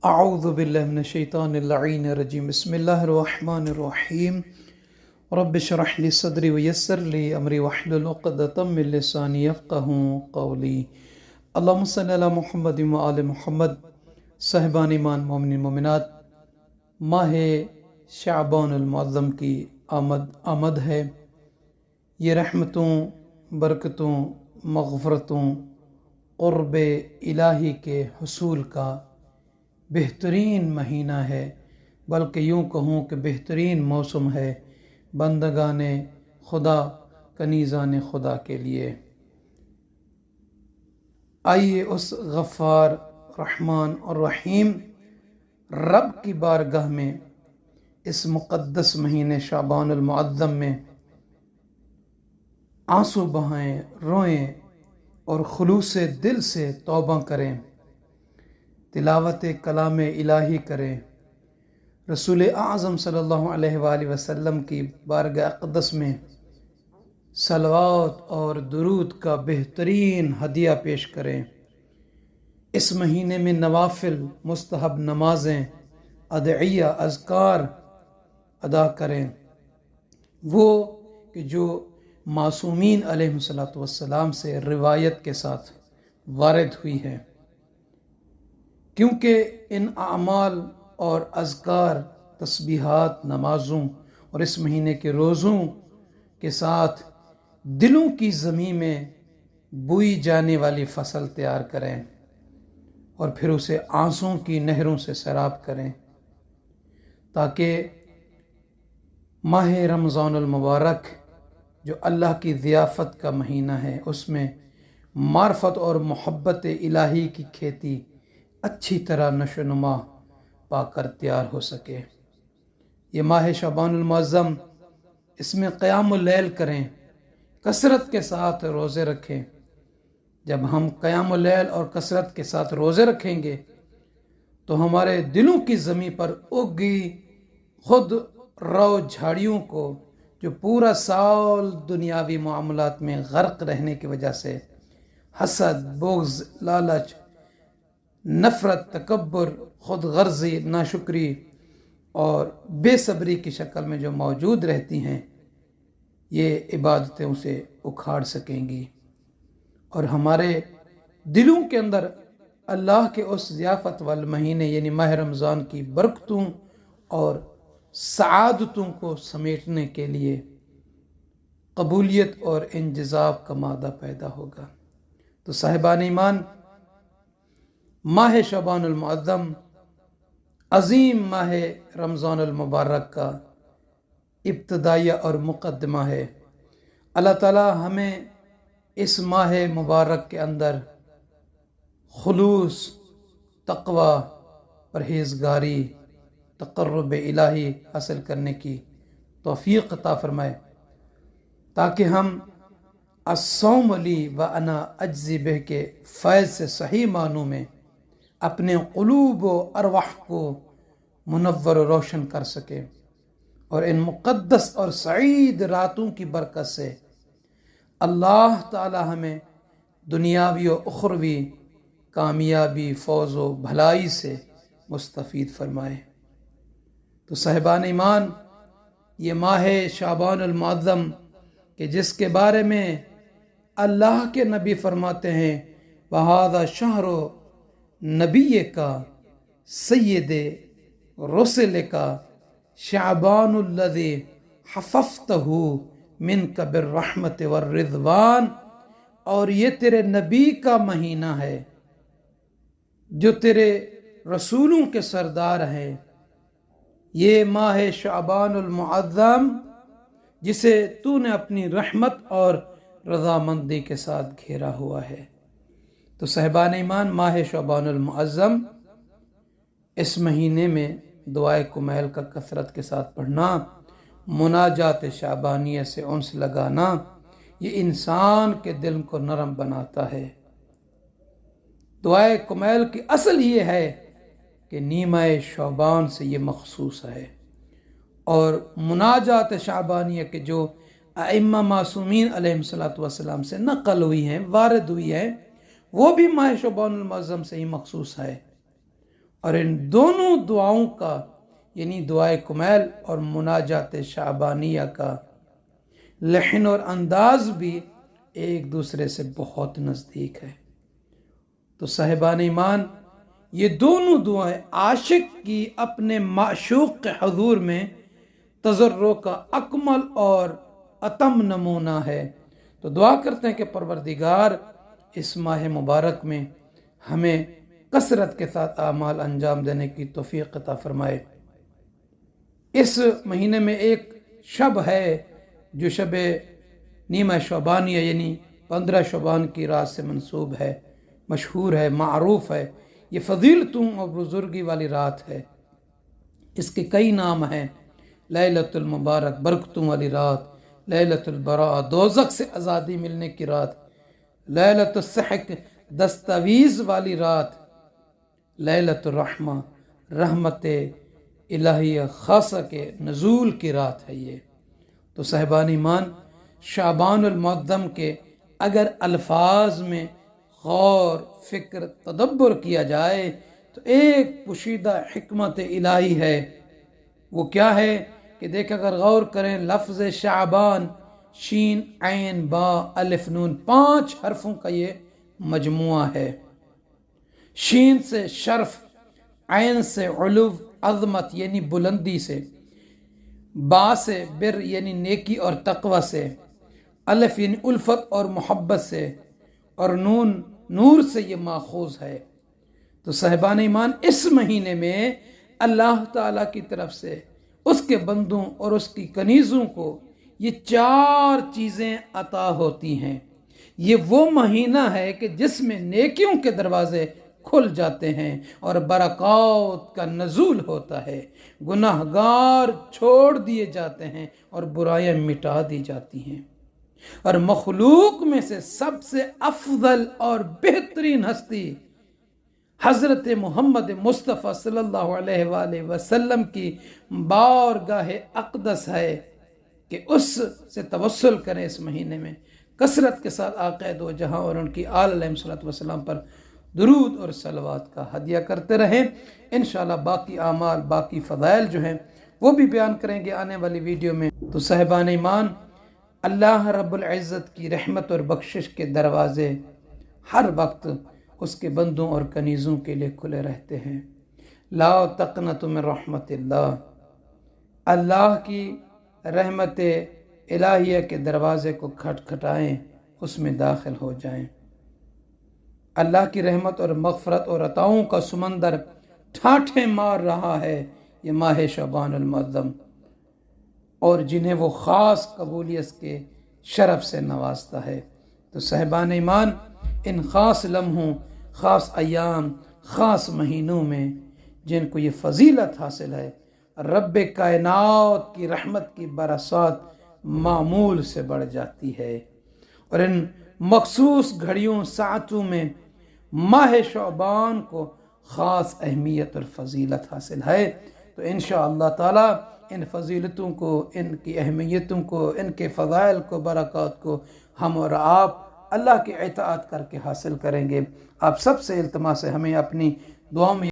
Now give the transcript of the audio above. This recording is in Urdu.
اعوذ باللہ من الشیطان اللعین الرجیم بسم اللہ الرحمن الرحیم رب اشرح لی صدری ویسر لی امری واحلل عقدۃ من لسانی یفقہوا قولی اللہم صلی علی محمد وآل محمد۔ صاحبان ایمان مومنین مومنات، ماہ شعبان المعظم کی آمد ہے۔ یہ رحمتوں، برکتوں، مغفرتوں، قرب الہی کے حصول کا بہترین مہینہ ہے، بلکہ یوں کہوں کہ بہترین موسم ہے بندگان خدا، کنیزان خدا کے لیے۔ آئیے اس غفار، رحمان اور رحیم رب کی بارگاہ میں اس مقدس مہینے شعبان المعظم میں آنسو بہائیں، روئیں اور خلوص دل سے توبہ کریں، تلاوت کلام الہی کریں، رسول اعظم صلی اللہ علیہ وآلہ وسلم کی بارگاہ اقدس میں صلوات اور درود کا بہترین ہدیہ پیش کریں۔ اس مہینے میں نوافل، مستحب نمازیں، ادعیہ، اذکار ادا کریں، وہ کہ جو معصومین علیہ السلام سے روایت کے ساتھ وارد ہوئی ہے، کیونکہ ان اعمال اور اذکار، تسبیحات، نمازوں اور اس مہینے کے روزوں کے ساتھ دلوں کی زمین میں بوئی جانے والی فصل تیار کریں اور پھر اسے آنسوں کی نہروں سے سیراب کریں، تاکہ ماہ رمضان المبارک جو اللہ کی ضیافت کا مہینہ ہے، اس میں معرفت اور محبت الہی کی کھیتی اچھی طرح نشو نما پا کر تیار ہو سکے۔ یہ ماہ شعبان المعظم، اس میں قیام اللیل کریں، کثرت کے ساتھ روزے رکھیں۔ جب ہم قیام اللیل اور کثرت کے ساتھ روزے رکھیں گے تو ہمارے دلوں کی زمین پر اگی خود رو جھاڑیوں کو، جو پورا سال دنیاوی معاملات میں غرق رہنے کی وجہ سے حسد، بغض، لالچ، نفرت، تکبر، خود غرضی، ناشکری اور بے صبری کی شکل میں جو موجود رہتی ہیں، یہ عبادتیں اسے اکھاڑ سکیں گی، اور ہمارے دلوں کے اندر اللہ کے اس ضیافت والمہینے یعنی ماہ رمضان کی برکتوں اور سعادتوں کو سمیٹنے کے لیے قبولیت اور انجذاب کا مادہ پیدا ہوگا۔ تو صاحبان ایمان، ماہ شعبان المعظم عظیم ماہ رمضان المبارک کا ابتدائیہ اور مقدمہ ہے۔ اللہ تعالی ہمیں اس ماہ مبارک کے اندر خلوص، تقوی، پرہیزگاری، تقرب الہی حاصل کرنے کی توفیق عطا فرمائے، تاکہ ہم الصوم لی وانا اجزی بہ کے فیض سے صحیح معنوں میں اپنے قلوب و ارواح کو منور و روشن کر سکیں، اور ان مقدس اور سعید راتوں کی برکت سے اللہ تعالی ہمیں دنیاوی و اخروی کامیابی، فوز و بھلائی سے مستفید فرمائے۔ تو صاحبان ایمان، یہ ماہ شعبان المعظم کہ جس کے بارے میں اللہ کے نبی فرماتے ہیں وَهَذَا شَهْرُ نَبِيِّكَ سَيِّدِ رُسُلِكَ شعبان الذي حفظته منك بالرحمة والرضوان، اور یہ تیرے نبی کا مہینہ ہے جو تیرے رسولوں کے سردار ہے۔ یہ ماہ شعبان المعظم جسے تو نے اپنی رحمت اور رضامندی کے ساتھ گھیرا ہوا ہے۔ تو صاحبان ایمان، ماہ شعبان المعظم، اس مہینے میں دعائے کمیل کا کثرت کے ساتھ پڑھنا، مناجات شعبانیہ سے انس لگانا، یہ انسان کے دل کو نرم بناتا ہے۔ دعائے کمیل کی اصل یہ ہے کہ نیمہ شعبان سے یہ مخصوص ہے، اور مناجات شعبانیہ کے جو ائمہ معصومین علیہ السلام سے نقل ہوئی ہیں، وارد ہوئی ہیں، وہ بھی ماہ شعبان المعظم سے ہی مخصوص ہے، اور ان دونوں دعاؤں کا یعنی دعائے کمیل اور مناجات شعبانیہ کا لحن اور انداز بھی ایک دوسرے سے بہت نزدیک ہے۔ تو صاحبان ایمان، یہ دونوں دعائیں عاشق کی اپنے معشوق کے حضور میں تضرع کا اکمل اور اتم نمونہ ہے۔ تو دعا کرتے ہیں کہ پروردگار اس ماہ مبارک میں ہمیں کثرت کے ساتھ اعمال انجام دینے کی توفیق عطا فرمائے۔ اس مہینے میں ایک شب ہے جو شب نیمہ شعبانیہ یعنی 15 شعبان کی رات سے منسوب ہے، مشہور ہے، معروف ہے۔ یہ فضیلتوں اور بزرگی والی رات ہے۔ اس کے کئی نام ہیں: لیلۃ المبارک، برکتوں والی رات، لیلۃ البراء، دوزخ سے آزادی ملنے کی رات، لیلۃ السحق، دستاویز والی رات، لیلۃ الرحمہ، رحمت الہیہ خاصہ کے نزول کی رات ہے یہ۔ تو صاحبان ایمان، شعبان المعظم کے اگر الفاظ میں غور، فکر، تدبر کیا جائے تو ایک پوشیدہ حکمت الہی ہے۔ وہ کیا ہے کہ دیکھ اگر غور کریں، لفظ شعبان، شین، عین، با، الف، نون، 5 حرفوں کا یہ مجموعہ ہے۔ شین سے شرف، عین سے علو، عظمت یعنی بلندی سے، با سے بر یعنی نیکی اور تقوی سے، الف یعنی الفت اور محبت سے، اور نون نور سے یہ ماخوذ ہے۔ تو صاحبان ایمان، اس مہینے میں اللہ تعالیٰ کی طرف سے اس کے بندوں اور اس کی کنیزوں کو یہ 4 چیزیں عطا ہوتی ہیں۔ یہ وہ مہینہ ہے کہ جس میں نیکیوں کے دروازے کھل جاتے ہیں اور برکات کا نزول ہوتا ہے، گناہ گار چھوڑ دیے جاتے ہیں اور برائیاں مٹا دی جاتی ہیں، اور مخلوق میں سے سب سے افضل اور بہترین ہستی حضرت محمد مصطفیٰ صلی اللہ علیہ وآلہ وسلم کی بارگاہ اقدس ہے کہ اس سے توسل کریں۔ اس مہینے میں کثرت کے ساتھ آقا دو جہاں اور ان کی آل علیہ الصلوۃ والسلام پر درود اور صلوات کا ہدیہ کرتے رہیں۔ انشاءاللہ باقی اعمال، باقی فضائل جو ہیں وہ بھی بیان کریں گے آنے والی ویڈیو میں۔ تو صاحبان ایمان، اللہ رب العزت کی رحمت اور بخشش کے دروازے ہر وقت اس کے بندوں اور کنیزوں کے لیے کھلے رہتے ہیں۔ لا تقنطوا من رحمت اللہ، اللہ کی رحمت الہیہ کے دروازے کو کھٹکھٹائیں، اس میں داخل ہو جائیں۔ اللہ کی رحمت اور مغفرت اور عطاؤں کا سمندر ٹھاٹھیں مار رہا ہے یہ ماہ شعبان المعظم، اور جنہیں وہ خاص قبولیت کے شرف سے نوازتا ہے۔ تو صاحبان ایمان، ان خاص لمحوں، خاص ایام، خاص مہینوں میں جن کو یہ فضیلت حاصل ہے، رب کائنات کی رحمت کی برسات معمول سے بڑھ جاتی ہے، اور ان مخصوص گھڑیوں، ساعتوں میں ماہ شعبان کو خاص اہمیت اور فضیلت حاصل ہے۔ تو انشاءاللہ تعالی ان فضیلتوں کو، ان کی اہمیتوں کو، ان کے فضائل کو، برکات کو ہم اور آپ اللہ کی اطاعت کر کے حاصل کریں گے۔ آپ سب سے التماس ہے ہمیں اپنی دعاؤں میں